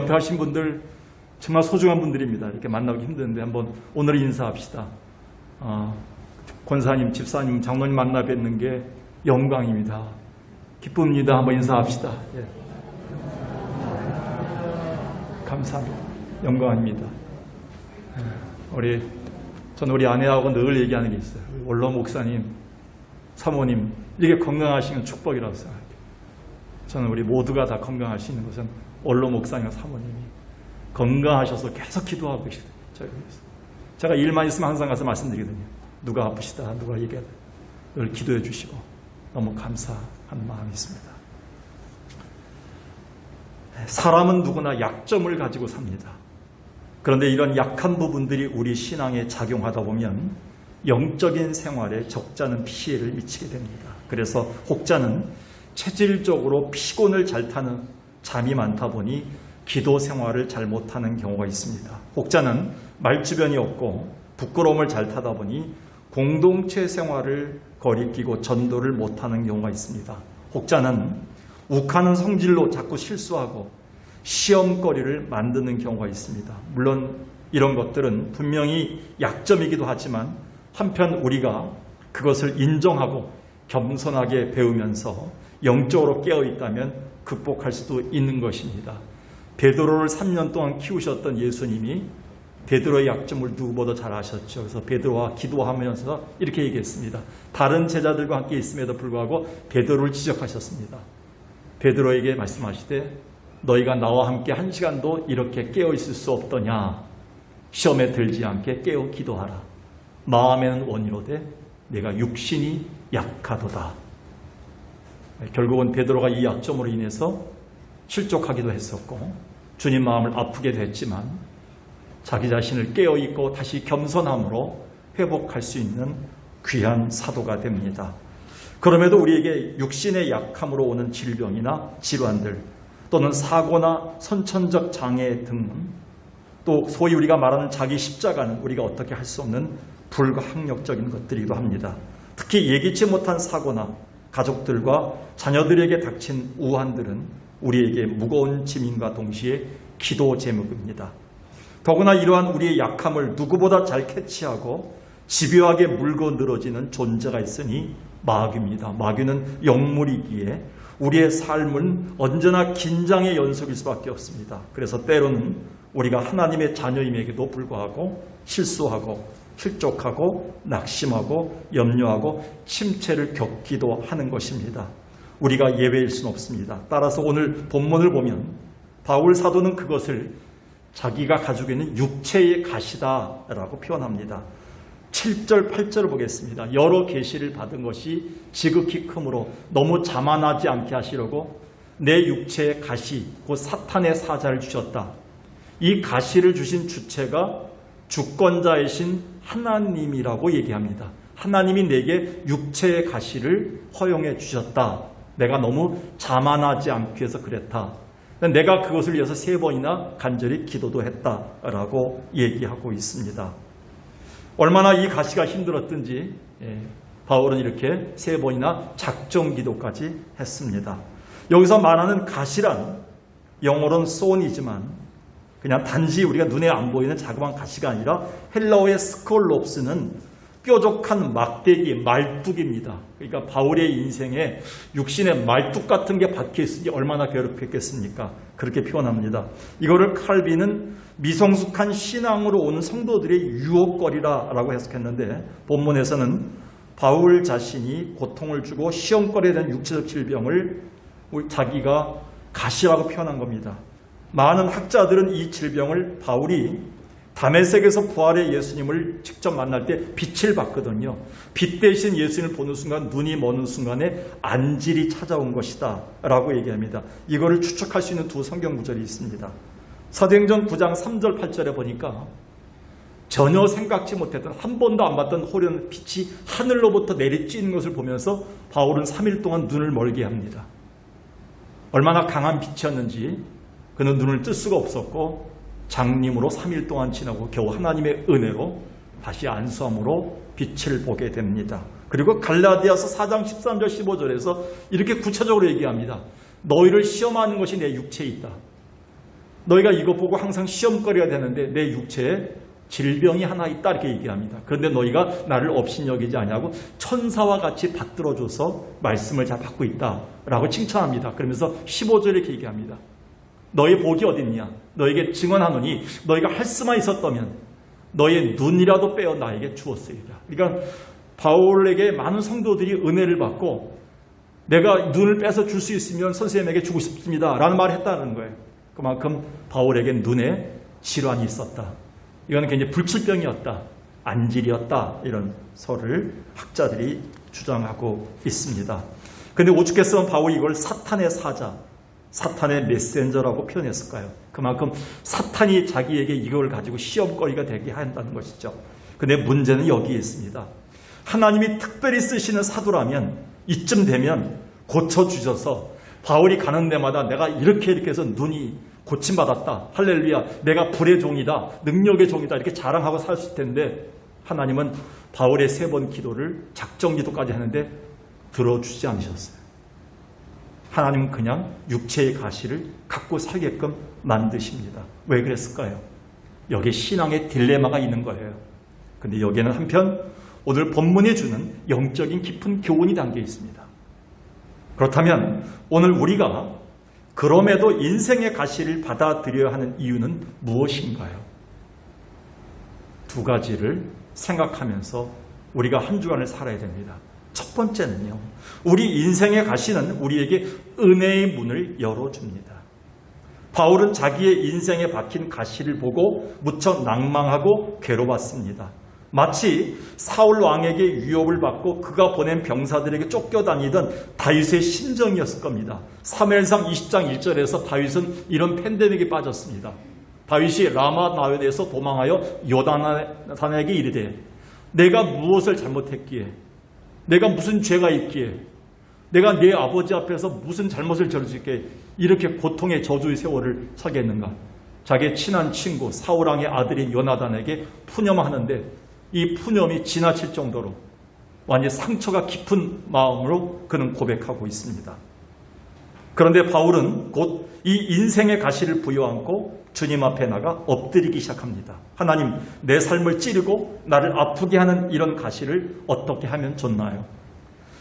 옆에 하신 분들 정말 소중한 분들입니다. 이렇게 만나기 힘드는데 한번 오늘 인사합시다. 권사님, 집사님, 장로님 만나 뵙는 게 영광입니다. 기쁩니다. 한번 인사합시다. 예. 감사합니다. 영광입니다. 저는 우리 아내하고 늘 얘기하는 게 있어요. 원로 목사님, 사모님, 이게 건강하시는 축복이라고 생각해요. 저는 우리 모두가 다 건강하시는 것은 원로 목사님, 사모님이 건강하셔서 계속 기도하고 계시대요. 제가 일만 있으면 항상 가서 말씀드리거든요. 누가 아프시다, 누가 얘기하다 늘 기도해 주시고 너무 감사한 마음이 있습니다. 사람은 누구나 약점을 가지고 삽니다. 그런데 이런 약한 부분들이 우리 신앙에 작용하다 보면 영적인 생활에 적잖은 피해를 미치게 됩니다. 그래서 혹자는 체질적으로 피곤을 잘 타는 잠이 많다 보니 기도 생활을 잘 못하는 경우가 있습니다. 혹자는 말주변이 없고 부끄러움을 잘 타다 보니 공동체 생활을 거리끼고 전도를 못하는 경우가 있습니다. 혹자는 욱하는 성질로 자꾸 실수하고 시험거리를 만드는 경우가 있습니다. 물론 이런 것들은 분명히 약점이기도 하지만 한편 우리가 그것을 인정하고 겸손하게 배우면서 영적으로 깨어있다면 극복할 수도 있는 것입니다. 베드로를 3년 동안 키우셨던 예수님이 베드로의 약점을 누구보다 잘 아셨죠. 그래서 베드로와 기도하면서 이렇게 얘기했습니다. 다른 제자들과 함께 있음에도 불구하고 베드로를 지적하셨습니다. 베드로에게 말씀하시되 너희가 나와 함께 한 시간도 이렇게 깨어있을 수 없더냐. 시험에 들지 않게 깨어 기도하라. 마음에는 원이로되 내가 육신이 약하도다. 결국은 베드로가 이 약점으로 인해서 실족하기도 했었고 주님 마음을 아프게도 했지만 자기 자신을 깨어있고 다시 겸손함으로 회복할 수 있는 귀한 사도가 됩니다. 그럼에도 우리에게 육신의 약함으로 오는 질병이나 질환들 또는 사고나 선천적 장애 등 또 소위 우리가 말하는 자기 십자가는 우리가 어떻게 할 수 없는 불가항력적인 것들이기도 합니다. 특히 예기치 못한 사고나 가족들과 자녀들에게 닥친 우환들은 우리에게 무거운 짐인과 동시에 기도 제목입니다. 더구나 이러한 우리의 약함을 누구보다 잘 캐치하고 집요하게 물고 늘어지는 존재가 있으니 마귀입니다. 마귀는 영물이기에 우리의 삶은 언제나 긴장의 연속일 수밖에 없습니다. 그래서 때로는 우리가 하나님의 자녀임에게도 불구하고 실수하고 실족하고 낙심하고 염려하고 침체를 겪기도 하는 것입니다. 우리가 예외일 수는 없습니다. 따라서 오늘 본문을 보면 바울 사도는 그것을 자기가 가지고 있는 육체의 가시다라고 표현합니다. 7절, 8절을 보겠습니다. 여러 계시를 받은 것이 지극히 크므로 너무 자만하지 않게 하시려고 내 육체의 가시, 곧 사탄의 사자를 주셨다. 이 가시를 주신 주체가 주권자이신 하나님이라고 얘기합니다. 하나님이 내게 육체의 가시를 허용해 주셨다. 내가 너무 자만하지 않기 위해서 그랬다. 내가 그것을 위해서 3번이나 간절히 기도도 했다라고 얘기하고 있습니다. 얼마나 이 가시가 힘들었든지 바울은 이렇게 3번이나 작정 기도까지 했습니다. 여기서 말하는 가시란 영어로는 쏜이지만 그냥 단지 우리가 눈에 안 보이는 자그마한 가시가 아니라 헬라어의 스콜롭스는 뾰족한 막대기, 말뚝입니다. 그러니까 바울의 인생에 육신의 말뚝 같은 게 박혀있으니 얼마나 괴롭혔겠습니까? 그렇게 표현합니다. 이거를 칼빈은 미성숙한 신앙으로 오는 성도들의 유혹거리라고 해석했는데 본문에서는 바울 자신이 고통을 주고 시험거리에 대한 육체적 질병을 자기가 가시라고 표현한 겁니다. 많은 학자들은 이 질병을 바울이 다메섹에서 부활의 예수님을 직접 만날 때 빛을 봤거든요. 빛 대신 예수님을 보는 순간 눈이 머는 순간에 안질이 찾아온 것이다 라고 얘기합니다. 이거를 추측할 수 있는 두 성경 구절이 있습니다. 사도행전 9장 3절 8절에 보니까 전혀 생각지 못했던 한 번도 안 봤던 호련 빛이 하늘로부터 내리쬐는 것을 보면서 바울은 3일 동안 눈을 멀게 합니다. 얼마나 강한 빛이었는지 그는 눈을 뜰 수가 없었고 장님으로 3일 동안 지나고 겨우 하나님의 은혜로 다시 안수함으로 빛을 보게 됩니다. 그리고 갈라디아서 4장 13절 15절에서 이렇게 구체적으로 얘기합니다. 너희를 시험하는 것이 내 육체에 있다. 너희가 이거 보고 항상 시험거리가 되는데 내 육체에 질병이 하나 있다 이렇게 얘기합니다. 그런데 너희가 나를 업신여기지 아니하고 천사와 같이 받들어줘서 말씀을 잘 받고 있다라고 칭찬합니다. 그러면서 15절에 이렇게 얘기합니다. 너희 복이 어딨냐? 너에게 증언하노니 너희가 할 수만 있었다면 너의 눈이라도 빼어 나에게 주었으리라. 그러니까 바울에게 많은 성도들이 은혜를 받고 내가 눈을 빼서 줄 수 있으면 선생님에게 주고 싶습니다 라는 말을 했다는 거예요. 그만큼 바울에게 눈에 질환이 있었다. 이거는 굉장히 불치병이었다. 안질이었다. 이런 설을 학자들이 주장하고 있습니다. 그런데 오죽했으면 바울이 이걸 사탄의 사자, 사탄의 메신저라고 표현했을까요? 그만큼 사탄이 자기에게 이걸 가지고 시험거리가 되게 한다는 것이죠. 그런데 문제는 여기에 있습니다. 하나님이 특별히 쓰시는 사도라면 이쯤 되면 고쳐주셔서 바울이 가는 데마다 내가 이렇게 해서 눈이 고침받았다. 할렐루야. 내가 불의 종이다. 능력의 종이다. 이렇게 자랑하고 살 수 있을 텐데 하나님은 바울의 3번 기도를 작정 기도까지 하는데 들어주지 않으셨어요. 하나님은 그냥 육체의 가시를 갖고 살게끔 만드십니다. 왜 그랬을까요? 여기에 신앙의 딜레마가 있는 거예요. 근데 여기에는 한편 오늘 본문이 주는 영적인 깊은 교훈이 담겨 있습니다. 그렇다면 오늘 우리가 그럼에도 인생의 가시를 받아들여야 하는 이유는 무엇인가요? 2가지를 생각하면서 우리가 한 주간을 살아야 됩니다. 첫 번째는요, 우리 인생의 가시는 우리에게 은혜의 문을 열어줍니다. 바울은 자기의 인생에 박힌 가시를 보고 무척 낭망하고 괴로웠습니다. 마치 사울 왕에게 위협을 받고 그가 보낸 병사들에게 쫓겨다니던 다윗의 심정이었을 겁니다. 사무엘상 20장 1절에서 다윗은 이런 팬데믹에 빠졌습니다. 다윗이 라마 나요에서 도망하여 요나단에게 이르되 내가 무엇을 잘못했기에, 내가 무슨 죄가 있기에, 내가 내 아버지 앞에서 무슨 잘못을 저질게 이렇게 고통의 저주의 세월을 살게 했는가. 자기의 친한 친구 사울왕의 아들인 요나단에게 푸념하는데 이 푸념이 지나칠 정도로 완전히 상처가 깊은 마음으로 그는 고백하고 있습니다. 그런데 바울은 곧 이 인생의 가시를 부여안고 주님 앞에 나가 엎드리기 시작합니다. 하나님, 내 삶을 찌르고 나를 아프게 하는 이런 가시를 어떻게 하면 좋나요?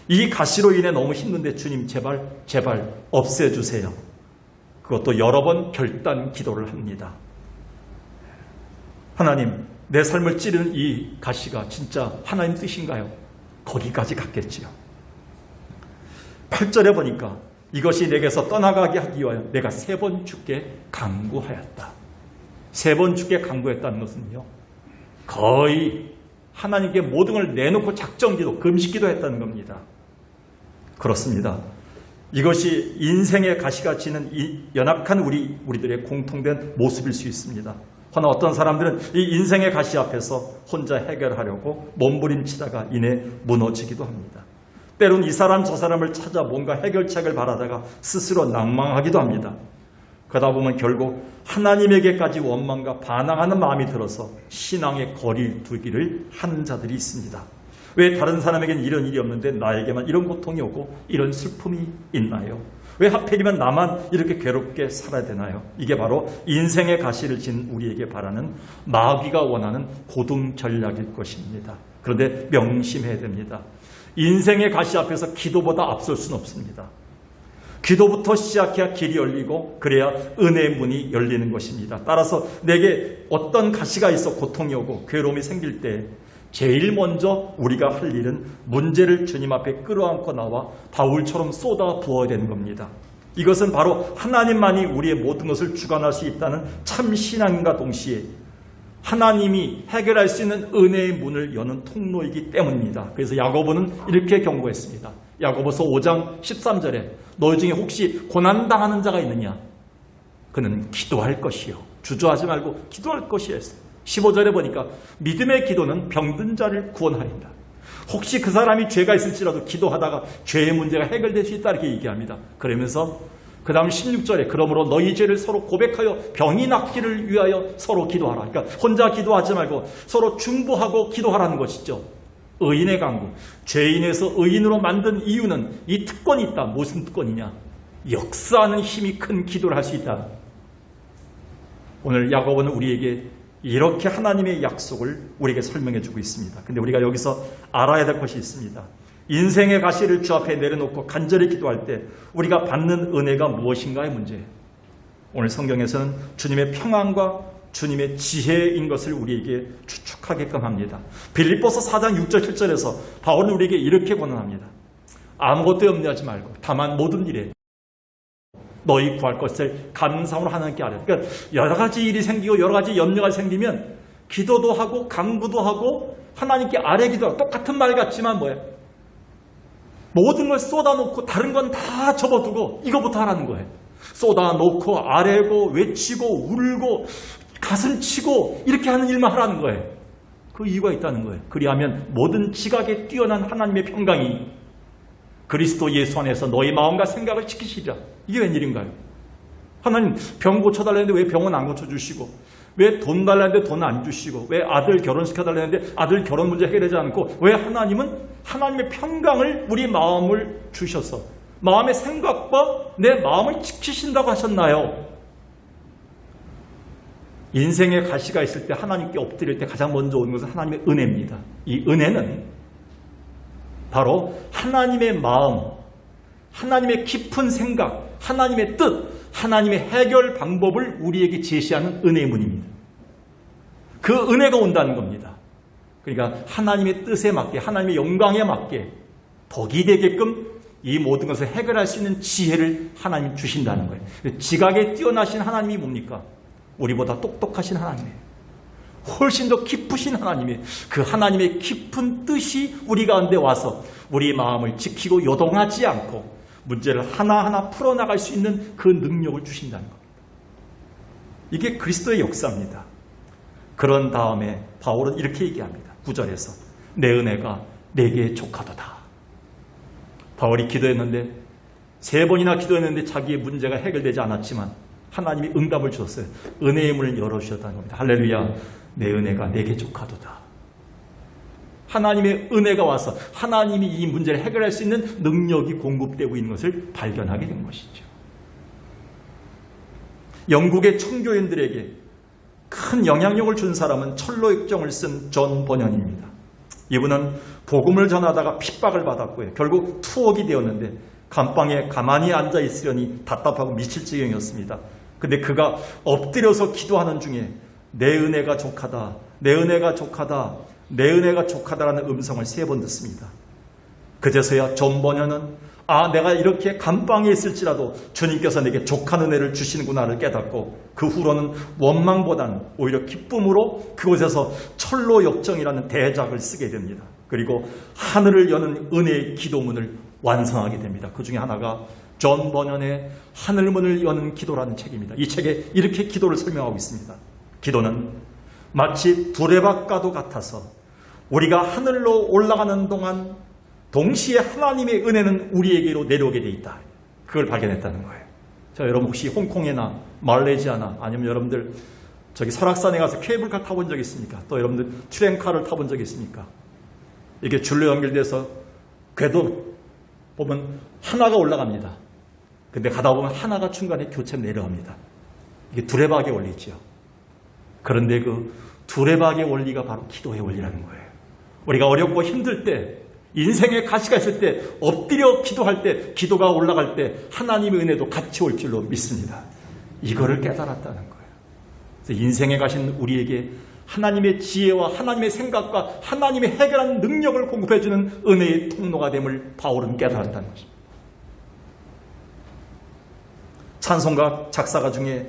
이 가시로 인해 너무 힘든데 주님 제발 없애주세요. 그것도 여러 번 결단 기도를 합니다. 하나님, 내 삶을 찌르는 이 가시가 진짜 하나님 뜻인가요? 거기까지 갔겠지요. 8절에 보니까 이것이 내게서 떠나가게 하기 위하여 내가 3번 주께 간구하였다. 3번 주께 간구했다는 것은요, 거의 하나님께 모든 걸 내놓고 작정기도, 금식기도 했다는 겁니다. 그렇습니다. 이것이 인생의 가시가 지는 이 연약한 우리들의 공통된 모습일 수 있습니다. 허나 어떤 사람들은 이 인생의 가시 앞에서 혼자 해결하려고 몸부림치다가 이내 무너지기도 합니다. 때론 이 사람 저 사람을 찾아 뭔가 해결책을 바라다가 스스로 낭망하기도 합니다. 그러다 보면 결국 하나님에게까지 원망과 반항하는 마음이 들어서 신앙의 거리를 두기를 하는 자들이 있습니다. 왜 다른 사람에게는 이런 일이 없는데 나에게만 이런 고통이 오고 이런 슬픔이 있나요? 왜 하필이면 나만 이렇게 괴롭게 살아야 되나요? 이게 바로 인생의 가시를 진 우리에게 바라는 마귀가 원하는 고등 전략일 것입니다. 그런데 명심해야 됩니다. 인생의 가시 앞에서 기도보다 앞설 수는 없습니다. 기도부터 시작해야 길이 열리고 그래야 은혜의 문이 열리는 것입니다. 따라서 내게 어떤 가시가 있어 고통이 오고 괴로움이 생길 때 제일 먼저 우리가 할 일은 문제를 주님 앞에 끌어안고 나와 바울처럼 쏟아 부어야 되는 겁니다. 이것은 바로 하나님만이 우리의 모든 것을 주관할 수 있다는 참 신앙과 동시에 하나님이 해결할 수 있는 은혜의 문을 여는 통로이기 때문입니다. 그래서 야고보는 이렇게 경고했습니다. 야고보서 5장 13절에 너희 중에 혹시 고난당하는 자가 있느냐? 그는 기도할 것이요. 주저하지 말고 기도할 것이요. 15절에 보니까 믿음의 기도는 병든 자를 구원하리다. 혹시 그 사람이 죄가 있을지라도 기도하다가 죄의 문제가 해결될 수 있다 이렇게 얘기합니다. 그러면서 그 다음 16절에 그러므로 너희 죄를 서로 고백하여 병이 낫기를 위하여 서로 기도하라. 그러니까 혼자 기도하지 말고 서로 중보하고 기도하라는 것이죠. 의인의 강구. 죄인에서 의인으로 만든 이유는 이 특권이 있다. 무슨 특권이냐? 역사하는 힘이 큰 기도를 할 수 있다. 오늘 야고보는 우리에게 이렇게 하나님의 약속을 우리에게 설명해 주고 있습니다. 근데 우리가 여기서 알아야 될 것이 있습니다. 인생의 가시를 주 앞에 내려놓고 간절히 기도할 때 우리가 받는 은혜가 무엇인가의 문제예요. 오늘 성경에서는 주님의 평안과 주님의 지혜인 것을 우리에게 추측하게끔 합니다. 빌립보서 4장 6절 7절에서 바울은 우리에게 이렇게 권한합니다. 아무것도 염려하지 말고 다만 모든 일에 너희 구할 것을 감사함으로 하나님께 아뢰라. 그러니까 여러 가지 일이 생기고 여러 가지 염려가 생기면 기도도 하고 간구도 하고 하나님께 아뢰기도 하고 똑같은 말 같지만 뭐예요? 모든 걸 쏟아놓고 다른 건 다 접어두고 이거부터 하라는 거예요. 쏟아놓고 아뢰고 외치고 울고 가슴치고 이렇게 하는 일만 하라는 거예요. 그 이유가 있다는 거예요. 그리하면 모든 지각에 뛰어난 하나님의 평강이 그리스도 예수 안에서 너희 마음과 생각을 지키시리라. 이게 웬일인가요? 하나님 병 고쳐달라는데 왜 병은 안 고쳐주시고, 왜 돈 달라는데 돈 안 주시고, 왜 아들 결혼시켜달라는데 아들 결혼 문제 해결하지 않고, 왜 하나님은 하나님의 평강을 우리 마음을 주셔서 마음의 생각과 내 마음을 지키신다고 하셨나요? 인생의 가시가 있을 때 하나님께 엎드릴 때 가장 먼저 오는 것은 하나님의 은혜입니다. 이 은혜는 바로 하나님의 마음, 하나님의 깊은 생각, 하나님의 뜻, 하나님의 해결 방법을 우리에게 제시하는 은혜의 문입니다. 그 은혜가 온다는 겁니다. 그러니까 하나님의 뜻에 맞게, 하나님의 영광에 맞게 덕이 되게끔 이 모든 것을 해결할 수 있는 지혜를 하나님이 주신다는 거예요. 지각에 뛰어나신 하나님이 뭡니까? 우리보다 똑똑하신 하나님이에요. 훨씬 더 깊으신 하나님이에요. 그 하나님의 깊은 뜻이 우리 가운데 와서 우리 마음을 지키고 요동하지 않고 문제를 하나하나 풀어나갈 수 있는 그 능력을 주신다는 겁니다. 이게 그리스도의 역사입니다. 그런 다음에 바울은 이렇게 얘기합니다. 9절에서 내 은혜가 내게 족하도다. 바울이 기도했는데 3번이나 기도했는데 자기의 문제가 해결되지 않았지만 하나님이 응답을 주셨어요. 은혜의 문을 열어주셨다는 겁니다. 할렐루야. 내 은혜가 내게 족하도다. 하나님의 은혜가 와서 하나님이 이 문제를 해결할 수 있는 능력이 공급되고 있는 것을 발견하게 된 것이죠. 영국의 청교인들에게 큰 영향력을 준 사람은 철로역정을 쓴 존 버년입니다. 이분은 복음을 전하다가 핍박을 받았고요. 결국 투옥이 되었는데 감방에 가만히 앉아 있으려니 답답하고 미칠 지경이었습니다. 근데 그가 엎드려서 기도하는 중에 내 은혜가 족하다, 내 은혜가 족하다, 내 은혜가 족하다라는 음성을 3번 듣습니다. 그제서야 존 버년은 내가 이렇게 감방에 있을지라도 주님께서 내게 족한 은혜를 주시는구나를 깨닫고 그 후로는 원망보다는 오히려 기쁨으로 그곳에서 철로 역정이라는 대작을 쓰게 됩니다. 그리고 하늘을 여는 은혜의 기도문을 완성하게 됩니다. 그 중에 하나가 존 버년의 하늘문을 여는 기도라는 책입니다. 이 책에 이렇게 기도를 설명하고 있습니다. 기도는 마치 두레박과도 같아서 우리가 하늘로 올라가는 동안 동시에 하나님의 은혜는 우리에게로 내려오게 돼 있다. 그걸 발견했다는 거예요. 자, 여러분 혹시 홍콩이나 말레이시아나 아니면 여러분들 저기 설악산에 가서 케이블카 타본 적 있습니까? 또 여러분들 트램카를 타본 적 있습니까? 이게 줄로 연결돼서 궤도 보면 하나가 올라갑니다. 근데 가다 보면 하나가 중간에 교체 내려갑니다. 이게 두레박의 원리죠. 그런데 그 두레박의 원리가 바로 기도의 원리라는 거예요. 우리가 어렵고 힘들 때, 인생의 가시가 있을 때, 엎드려 기도할 때, 기도가 올라갈 때 하나님의 은혜도 같이 올 줄로 믿습니다. 이거를 깨달았다는 거예요. 그래서 인생에 가신 우리에게 하나님의 지혜와 하나님의 생각과 하나님의 해결하는 능력을 공급해주는 은혜의 통로가 됨을 바울은 깨달았다는 것입니다. 찬송가 작사가 중에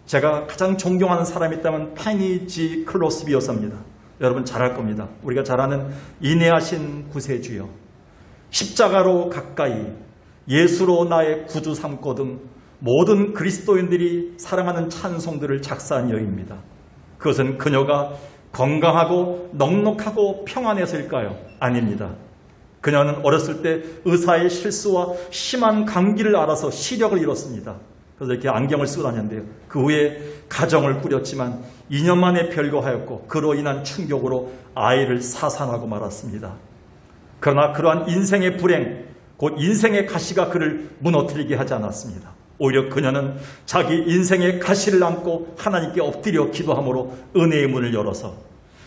제가 가장 존경하는 사람이 있다면 페니 G. 클로스비 여사입니다. 여러분 잘 알 겁니다. 우리가 잘 아는 인내하신 구세주여, 십자가로 가까이, 예수로 나의 구주 삼고 등 모든 그리스도인들이 사랑하는 찬송들을 작사한 여인입니다. 그것은 그녀가 건강하고 넉넉하고 평안해서일까요? 아닙니다. 그녀는 어렸을 때 의사의 실수와 심한 감기를 앓아서 시력을 잃었습니다. 그래서 이렇게 안경을 쓰고 다녔는데요. 그 후에 가정을 꾸렸지만 2년 만에 별거하였고 그로 인한 충격으로 아이를 사산하고 말았습니다. 그러나 그러한 인생의 불행, 곧 인생의 가시가 그를 무너뜨리게 하지 않았습니다. 오히려 그녀는 자기 인생의 가시를 안고 하나님께 엎드려 기도함으로 은혜의 문을 열어서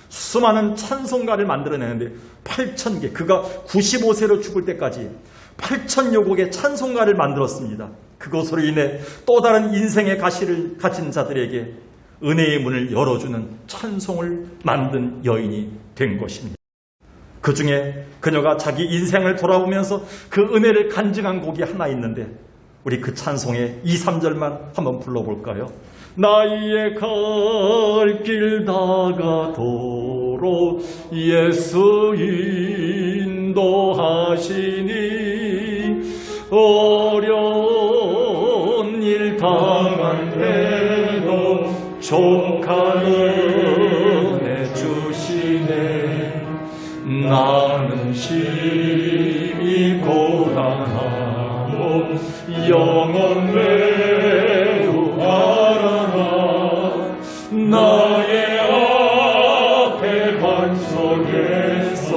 수많은 찬송가를 만들어내는데 8,000개, 그가 95세로 죽을 때까지 8,000여 곡의 찬송가를 만들었습니다. 그것으로 인해 또 다른 인생의 가시를 가진 자들에게 은혜의 문을 열어주는 찬송을 만든 여인이 된 것입니다. 그 중에 그녀가 자기 인생을 돌아보면서 그 은혜를 간증한 곡이 하나 있는데 우리 그 찬송의 2, 3절만 한번 불러볼까요? 나의 갈 길 다가도록 예수 인도하시니 어려운 일 당한데도 족한 은혜 주시네. 나는 심히 고단하고 영원 매우 알아나 나의 앞에 반석에서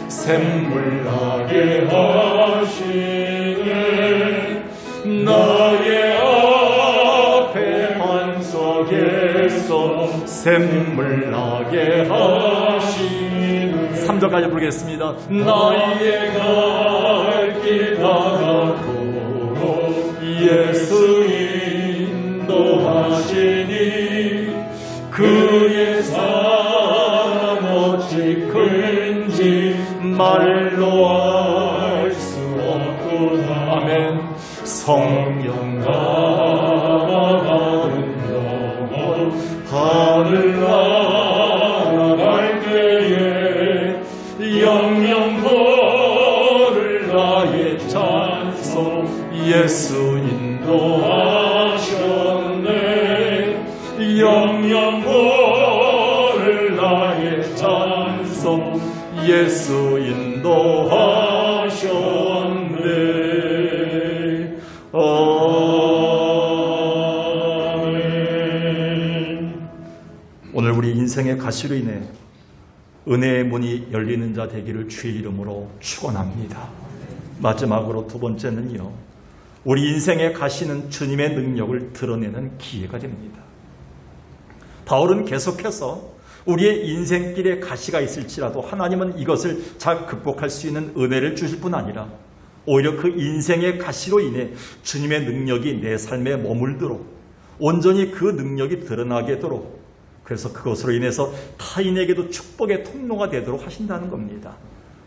샘물 나게 하시네. 나의 앞에 반석에서 샘물 나게 하시네. 3절까지 부르겠습니다. 나의 갈 길 다가도록 예수 인도하시니 그의 사랑 어찌 큰지 말로 알 수 없구나. 아멘. 성령 나가는 영혼 하늘 날아갈 때에 영영 걸을 나의 찬송 예수 인도하셨네. 영영 걸을 나의 찬송 예수 인도하셨네. 아멘. 오늘 우리 인생의 가시로 인해 은혜의 문이 열리는 자 되기를 주의 이름으로 축원합니다. 마지막으로 두 번째는요, 우리 인생의 가시는 주님의 능력을 드러내는 기회가 됩니다. 바울은 계속해서 우리의 인생길에 가시가 있을지라도 하나님은 이것을 잘 극복할 수 있는 은혜를 주실 뿐 아니라 오히려 그 인생의 가시로 인해 주님의 능력이 내 삶에 머물도록 온전히 그 능력이 드러나게 되도록, 그래서 그것으로 인해서 타인에게도 축복의 통로가 되도록 하신다는 겁니다.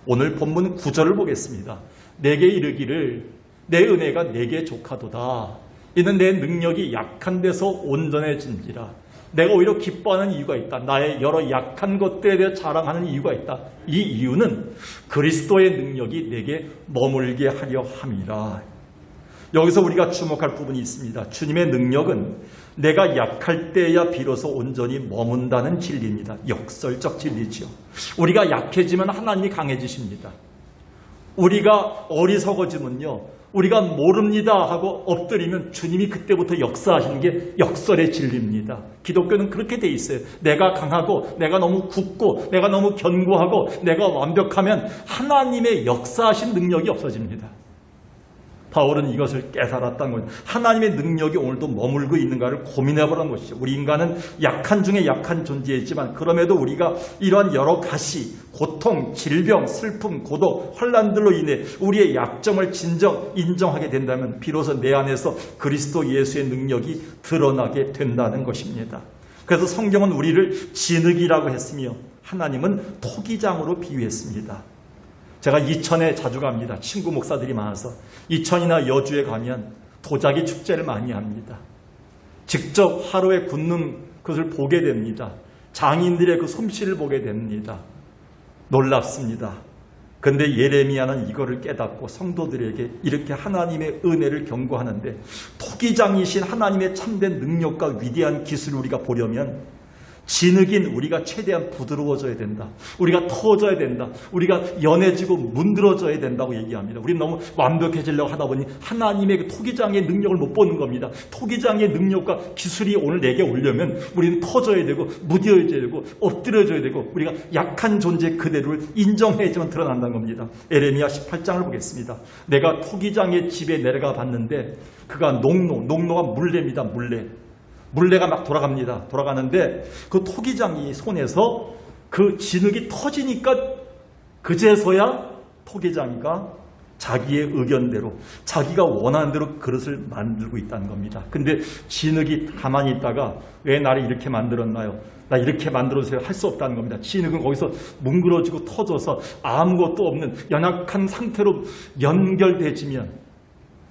오늘 본문 9절을 보겠습니다. 내게 이르기를 내 은혜가 내게 족하도다. 이는 내 능력이 약한 데서 온전해진지라. 내가 오히려 기뻐하는 이유가 있다. 나의 여러 약한 것들에 대해 자랑하는 이유가 있다. 이 이유는 그리스도의 능력이 내게 머물게 하려 함이라. 여기서 우리가 주목할 부분이 있습니다. 주님의 능력은 내가 약할 때야 비로소 온전히 머문다는 진리입니다. 역설적 진리죠. 우리가 약해지면 하나님이 강해지십니다. 우리가 어리석어지면요, 우리가 모릅니다 하고 엎드리면 주님이 그때부터 역사하시는 게 역설의 진리입니다. 기독교는 그렇게 돼 있어요. 내가 강하고 내가 너무 굳고 내가 너무 견고하고 내가 완벽하면 하나님의 역사하신 능력이 없어집니다. 바울은 이것을 깨달았다는 거예요. 하나님의 능력이 오늘도 머물고 있는가를 고민해보라는 것이죠. 우리 인간은 약한 중에 약한 존재이지만 그럼에도 우리가 이러한 여러 가시, 고통, 질병, 슬픔, 고독, 환난들로 인해 우리의 약점을 인정하게 된다면 비로소 내 안에서 그리스도 예수의 능력이 드러나게 된다는 것입니다. 그래서 성경은 우리를 진흙이라고 했으며 하나님은 토기장으로 비유했습니다. 제가 이천에 자주 갑니다. 친구 목사들이 많아서. 이천이나 여주에 가면 도자기 축제를 많이 합니다. 직접 하루에 굳는 것을 보게 됩니다. 장인들의 그 솜씨를 보게 됩니다. 놀랍습니다. 그런데 예레미야는 이거를 깨닫고 성도들에게 이렇게 하나님의 은혜를 경고하는데, 토기장이신 하나님의 참된 능력과 위대한 기술을 우리가 보려면 진흙인 우리가 최대한 부드러워져야 된다. 우리가 터져야 된다. 우리가 연해지고 문드러져야 된다고 얘기합니다. 우리는 너무 완벽해지려고 하다 보니 하나님의 그 토기장의 능력을 못 보는 겁니다. 토기장의 능력과 기술이 오늘 내게 오려면 우리는 터져야 되고 무뎌져야 되고 엎드려져야 되고 우리가 약한 존재 그대로를 인정해야지만 드러난다는 겁니다. 에레미야 18장을 보겠습니다. 내가 토기장의 집에 내려가 봤는데 그가 농노가 물레입니다. 물레가 막 돌아가는데 그 토기장이 손에서 그 진흙이 터지니까 그제서야 토기장이가 자기의 의견대로 자기가 원하는 대로 그릇을 만들고 있다는 겁니다. 근데 진흙이 가만히 있다가 왜 나를 이렇게 만들었나요? 나 이렇게 만들어주세요 할 수 없다는 겁니다. 진흙은 거기서 뭉그러지고 터져서 아무것도 없는 연약한 상태로 연결되지면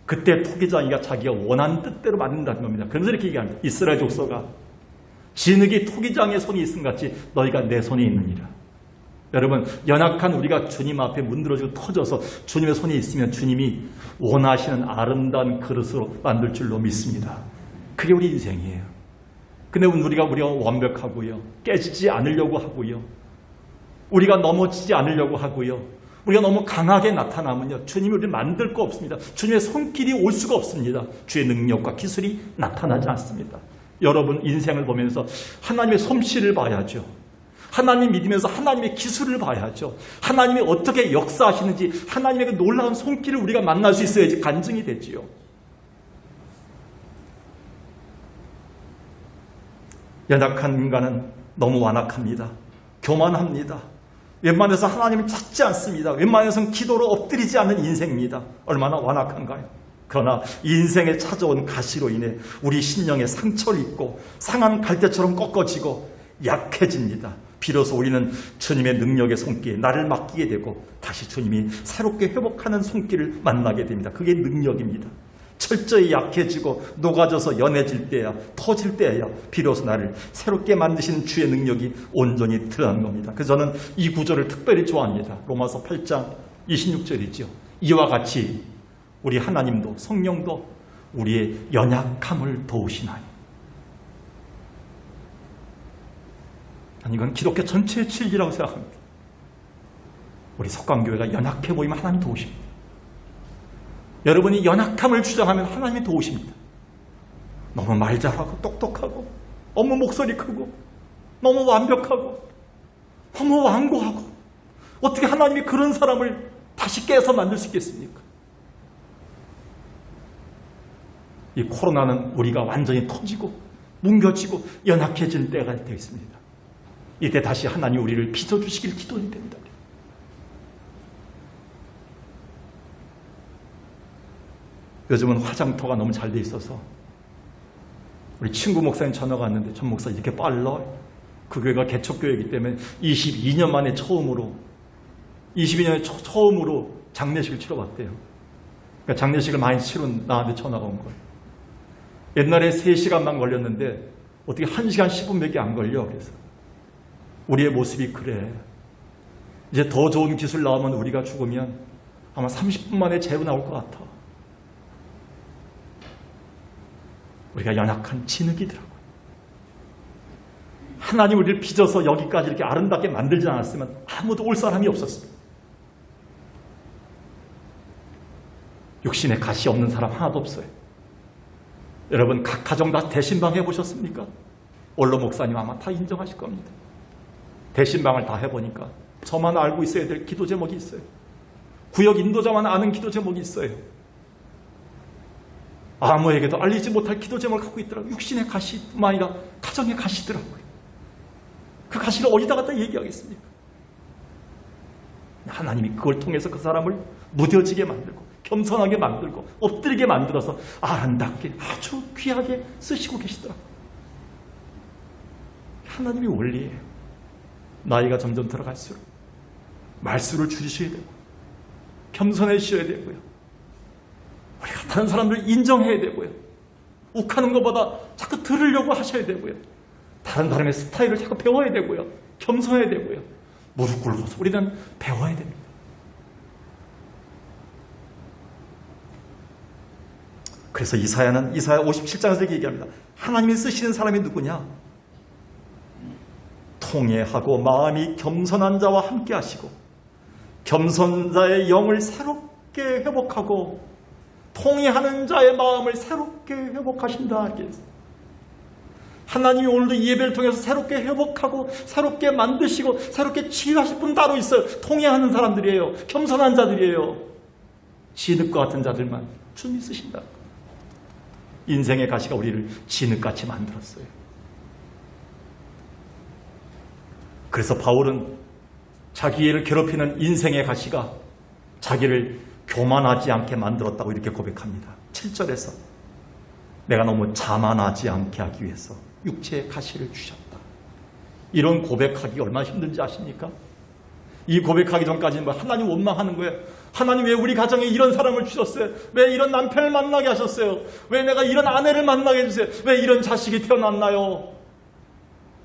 그때 토기장이가 자기가 원하는 뜻대로 만든다는 겁니다. 그래서 이렇게 얘기합니다. 이스라엘 족속아, 진흙이 토기장의 손이 있음 같이 너희가 내 손에 있느니라. 여러분, 연약한 우리가 주님 앞에 문드러지고 터져서 주님의 손에 있으면 주님이 원하시는 아름다운 그릇으로 만들 줄로 믿습니다. 그게 우리 인생이에요. 근데 우리가 완벽하고요, 깨지지 않으려고 하고요, 우리가 넘어지지 않으려고 하고요, 우리가 너무 강하게 나타나면요, 주님이 우리를 만들 거 없습니다. 주님의 손길이 올 수가 없습니다. 주의 능력과 기술이 나타나지 않습니다. 여러분 인생을 보면서 하나님의 솜씨를 봐야죠. 하나님 믿으면서 하나님의 기술을 봐야죠. 하나님이 어떻게 역사하시는지 하나님의 그 놀라운 손길을 우리가 만날 수 있어야지 간증이 되지요. 연약한 인간은 너무 완악합니다. 교만합니다. 웬만해서 하나님을 찾지 않습니다. 웬만해서는 기도로 엎드리지 않는 인생입니다. 얼마나 완악한가요? 그러나 인생에 찾아온 가시로 인해 우리 심령에 상처를 입고 상한 갈대처럼 꺾어지고 약해집니다. 비로소 우리는 주님의 능력의 손길에 나를 맡기게 되고 다시 주님이 새롭게 회복하는 손길을 만나게 됩니다. 그게 능력입니다. 철저히 약해지고 녹아져서 연해질 때야, 터질 때야 비로소 나를 새롭게 만드시는 주의 능력이 온전히 드러나는 겁니다. 그래서 저는 이 구절을 특별히 좋아합니다. 로마서 8장 26절이죠. 이와 같이 우리 하나님도 성령도 우리의 연약함을 도우시나니. 이건 기독교 전체의 진리라고 생각합니다. 우리 석강교회가 연약해 보이면 하나님 도우십니다. 여러분이 연약함을 주장하면 하나님이 도우십니다. 너무 말 잘하고 똑똑하고 너무 목소리 크고 너무 완벽하고 너무 완고하고 어떻게 하나님이 그런 사람을 다시 깨서 만들 수 있겠습니까? 이 코로나는 우리가 완전히 터지고 뭉겨지고 연약해질 때가 되어 있습니다. 이때 다시 하나님 우리를 빚어주시길 기도해야 됩니다. 요즘은 화장터가 너무 잘 돼 있어서 우리 친구 목사님 전화가 왔는데 전 목사 이렇게 빨라? 그 교회가 개척교회이기 때문에 22년 만에 처음으로 22년에 처음으로 장례식을 치러봤대요. 그러니까 장례식을 많이 치른 나한테 전화가 온 거예요. 옛날에 3시간만 걸렸는데 어떻게 1시간 10분밖에 안 걸려. 그래서 우리의 모습이 그래. 이제 더 좋은 기술 나오면 우리가 죽으면 아마 30분 만에 재로 나올 것 같아. 우리가 연약한 진흙이더라고요. 하나님 우리를 빚어서 여기까지 이렇게 아름답게 만들지 않았으면 아무도 올 사람이 없었습니다. 육신에 가시 없는 사람 하나도 없어요. 여러분 각 가정 다 대신방 해보셨습니까? 원로 목사님 아마 다 인정하실 겁니다. 대신방을 다 해보니까 저만 알고 있어야 될 기도 제목이 있어요. 구역 인도자만 아는 기도 제목이 있어요. 아무에게도 알리지 못할 기도 제목을 갖고 있더라고요. 육신의 가시뿐만 아니라 가정의 가시더라고요. 그 가시를 어디다 갖다 얘기하겠습니까? 하나님이 그걸 통해서 그 사람을 무뎌지게 만들고 겸손하게 만들고 엎드리게 만들어서 아름답게 아주 귀하게 쓰시고 계시더라고요. 하나님이 원리예요. 나이가 점점 들어갈수록 말수를 줄이셔야 되고 겸손해지셔야 되고요. 우리가 다른 사람들을 인정해야 되고요. 욱하는 것보다 자꾸 들으려고 하셔야 되고요. 다른 사람의 스타일을 자꾸 배워야 되고요. 겸손해야 되고요. 무릎 꿇어서 우리는 배워야 됩니다. 그래서 이사야 57장에서 이렇게 얘기합니다. 하나님이 쓰시는 사람이 누구냐? 통회하고 마음이 겸손한 자와 함께 하시고 겸손자의 영을 새롭게 회복하고 통회하는 자의 마음을 새롭게 회복하신다. 하나님이 오늘도 이 예배를 통해서 새롭게 회복하고 새롭게 만드시고 새롭게 치유하실 분 따로 있어요. 통회하는 사람들이에요. 겸손한 자들이에요. 진흙과 같은 자들만 주님이 쓰신다. 인생의 가시가 우리를 진흙같이 만들었어요. 그래서 바울은 자기를 괴롭히는 인생의 가시가 자기를 교만하지 않게 만들었다고 이렇게 고백합니다. 7절에서 내가 너무 자만하지 않게 하기 위해서 육체의 가시를 주셨다. 이런 고백하기 얼마나 힘든지 아십니까? 이 고백하기 전까지는 하나님 원망하는 거예요. 하나님 왜 우리 가정에 이런 사람을 주셨어요? 왜 이런 남편을 만나게 하셨어요? 왜 내가 이런 아내를 만나게 해주세요? 왜 이런 자식이 태어났나요?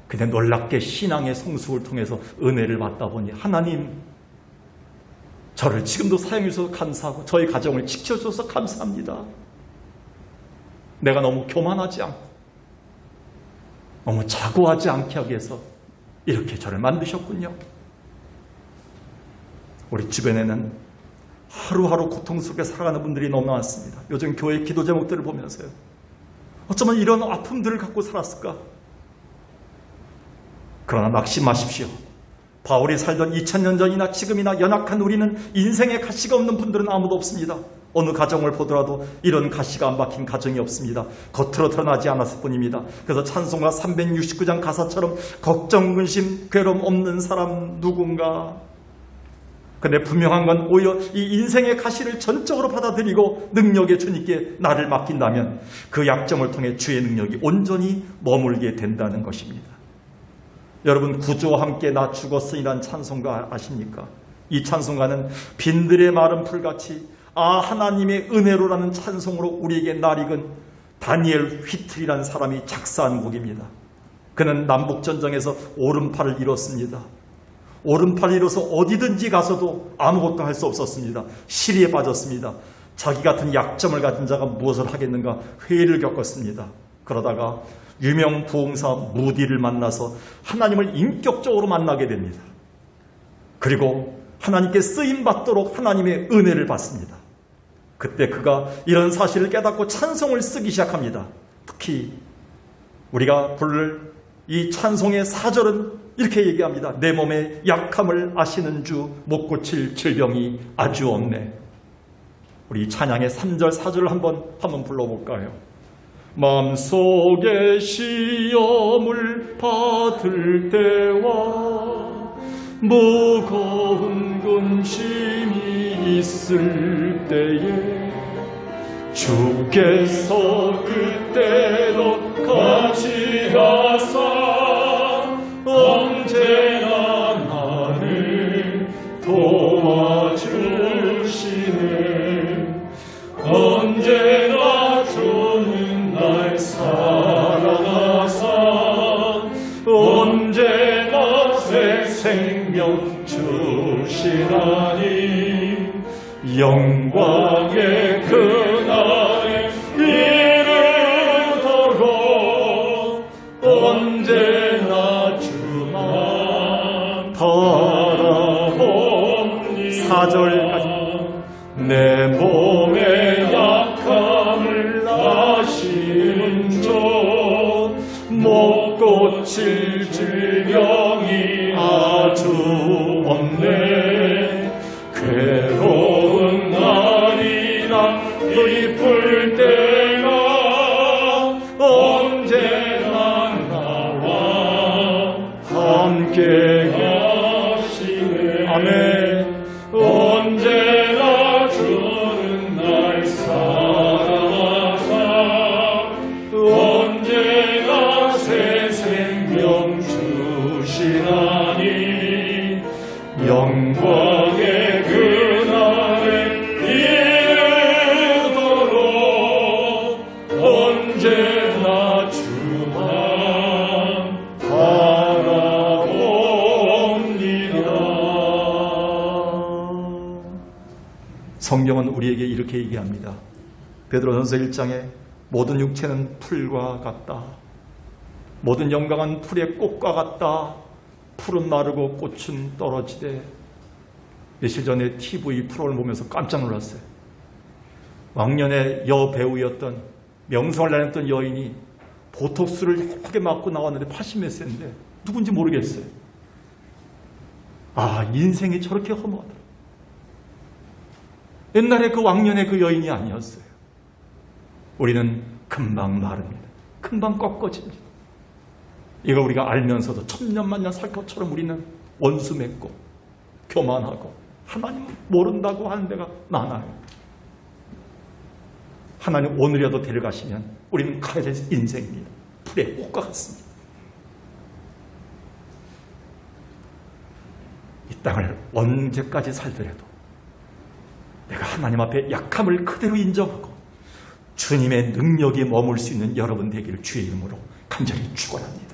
근데 놀랍게 신앙의 성숙을 통해서 은혜를 받다 보니 하나님 저를 지금도 사용해 주셔서 감사하고 저희 가정을 지켜주셔서 감사합니다. 내가 너무 교만하지 않고 너무 자고하지 않게 하기 위해서 이렇게 저를 만드셨군요. 우리 주변에는 하루하루 고통 속에 살아가는 분들이 너무 많습니다. 요즘 교회 기도 제목들을 보면서요. 어쩌면 이런 아픔들을 갖고 살았을까? 그러나 낙심하십시오. 바울이 살던 2000년 전이나 지금이나 연약한 우리는 인생에 가시가 없는 분들은 아무도 없습니다. 어느 가정을 보더라도 이런 가시가 안 박힌 가정이 없습니다. 겉으로 드러나지 않았을 뿐입니다. 그래서 찬송가 369장 가사처럼 걱정, 근심, 괴로움 없는 사람 누군가. 근데 분명한 건 오히려 이 인생의 가시를 전적으로 받아들이고 능력의 주님께 나를 맡긴다면 그 약점을 통해 주의 능력이 온전히 머물게 된다는 것입니다. 여러분, 구주와 함께 나 죽었으니라는 찬송가 아십니까? 이 찬송가는 빈들의 마른 풀같이 하나님의 은혜로라는 찬송으로 우리에게 낯익은 다니엘 휘틀이라는 사람이 작사한 곡입니다. 그는 남북전쟁에서 오른팔을 잃었습니다. 오른팔을 잃어서 어디든지 가서도 아무것도 할 수 없었습니다. 시리에 빠졌습니다. 자기 같은 약점을 가진 자가 무엇을 하겠는가 회의를 겪었습니다. 그러다가 유명 부흥사 무디를 만나서 하나님을 인격적으로 만나게 됩니다. 그리고 하나님께 쓰임받도록 하나님의 은혜를 받습니다. 그때 그가 이런 사실을 깨닫고 찬송을 쓰기 시작합니다. 특히 우리가 부를 이 찬송의 4절은 이렇게 얘기합니다. 내 몸의 약함을 아시는 주 못 고칠 질병이 아주 없네. 우리 찬양의 3절 4절을 한번 불러볼까요? 마음속에 시험을 받을 때와 무거운 근심이 있을 때에 주께서 그때도 같이 하사 언제나 나를 도와주시네. 언제나 주는 날 사랑하사 언제나 새 생명 주시나니 영광의 그날에 이르도록 언제나 주만 바라봅니다. 4절까지 내 몸의 약함을 아시는 주 못 고칠 질병이 아주 없네. 괴로운 날이나 기쁠 때가 언제나 나와 함께 하시네. 아멘. 언제나 주는 날 사랑하사 언제나 새 생명 주시나니 영광의 그날에 이르도록 언제나 주만 바라봅니다. 성경은 우리에게 이렇게 얘기합니다. 베드로전서 1장에 모든 육체는 풀과 같다. 모든 영광은 풀의 꽃과 같다. 풀은 마르고 꽃은 떨어지되 며칠 전에 TV 프로를 보면서 깜짝 놀랐어요. 왕년의 여배우였던 명성을 날렸던 여인이 보톡스를 크게 맞고 나왔는데 80몇 세인데 누군지 모르겠어요. 아, 인생이 저렇게 허무하더라. 옛날에 그 왕년의 그 여인이 아니었어요. 우리는 금방 마릅니다. 금방 꺾어집니다. 이걸 우리가 알면서도 천년만년 살 것처럼 우리는 원수 맺고 교만하고 하나님 모른다고 하는 데가 많아요. 하나님 오늘이라도 데려가시면 우리는 가야 될 인생입니다. 불의 꽃과 같습니다. 이 땅을 언제까지 살더라도 내가 하나님 앞에 약함을 그대로 인정하고 주님의 능력이 머물 수 있는 여러분 되기를 주의 이름으로 간절히 축원합니다.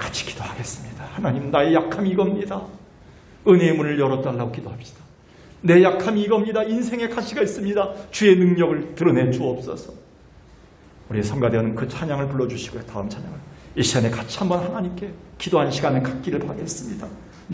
같이 기도하겠습니다. 하나님, 나의 약함이 이겁니다. 은혜의 문을 열어달라고 기도합시다. 내 약함이 이겁니다. 인생의 가시가 있습니다. 주의 능력을 드러내 주옵소서. 우리 성가대는 그 찬양을 불러주시고요. 다음 찬양을 이 시간에 같이 한번 하나님께 기도하는 시간을 갖기를 바라겠습니다.